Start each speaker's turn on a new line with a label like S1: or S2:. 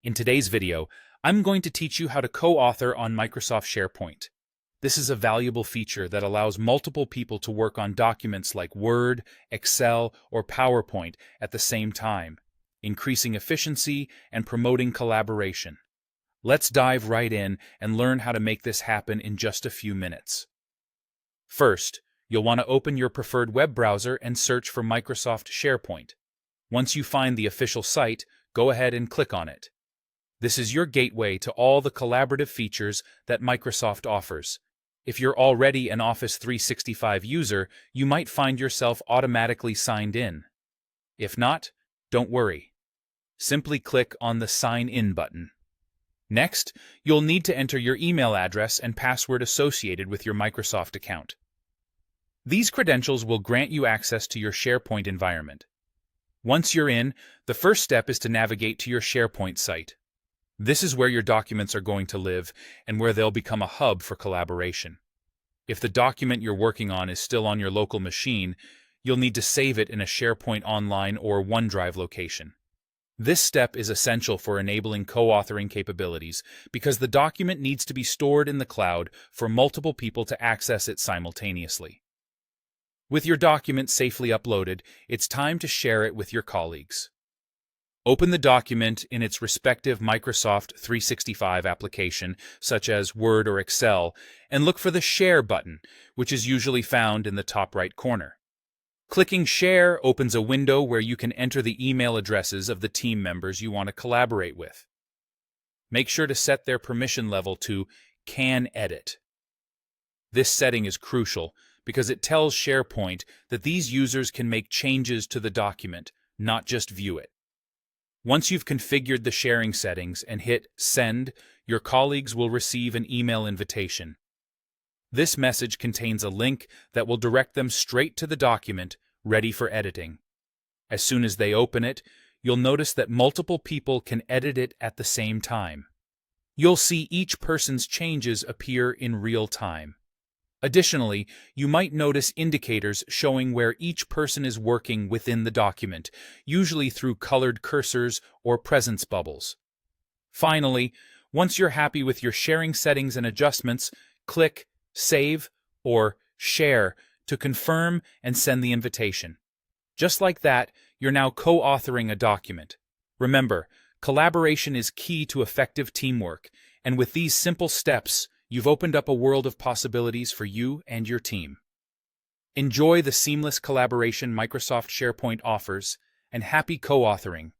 S1: In today's video, I'm going to teach you how to co-author on Microsoft SharePoint. This is a valuable feature that allows multiple people to work on documents like Word, Excel, or PowerPoint at the same time, increasing efficiency and promoting collaboration. Let's dive right in and learn how to make this happen in just a few minutes. First, you'll want to open your preferred web browser and search for Microsoft SharePoint. Once you find the official site, go ahead and click on it. This is your gateway to all the collaborative features that Microsoft offers. If you're already an Office 365 user, you might find yourself automatically signed in. If not, don't worry. Simply click on the Sign In button. Next, you'll need to enter your email address and password associated with your Microsoft account. These credentials will grant you access to your SharePoint environment. Once you're in, the first step is to navigate to your SharePoint site. This is where your documents are going to live and where they'll become a hub for collaboration. If the document you're working on is still on your local machine, you'll need to save it in a SharePoint Online or OneDrive location. This step is essential for enabling co-authoring capabilities because the document needs to be stored in the cloud for multiple people to access it simultaneously. With your document safely uploaded, it's time to share it with your colleagues. Open the document in its respective Microsoft 365 application, such as Word or Excel, and look for the Share button, which is usually found in the top right corner. Clicking Share opens a window where you can enter the email addresses of the team members you want to collaborate with. Make sure to set their permission level to Can Edit. This setting is crucial because it tells SharePoint that these users can make changes to the document, not just view it. Once you've configured the sharing settings and hit Send, your colleagues will receive an email invitation. This message contains a link that will direct them straight to the document, ready for editing. As soon as they open it, you'll notice that multiple people can edit it at the same time. You'll see each person's changes appear in real time. Additionally, you might notice indicators showing where each person is working within the document, usually through colored cursors or presence bubbles. Finally, once you're happy with your sharing settings and adjustments, click Save or Share to confirm and send the invitation. Just like that, you're now co-authoring a document. Remember, collaboration is key to effective teamwork, and with these simple steps, you've opened up a world of possibilities for you and your team. Enjoy the seamless collaboration Microsoft SharePoint offers, and happy co-authoring.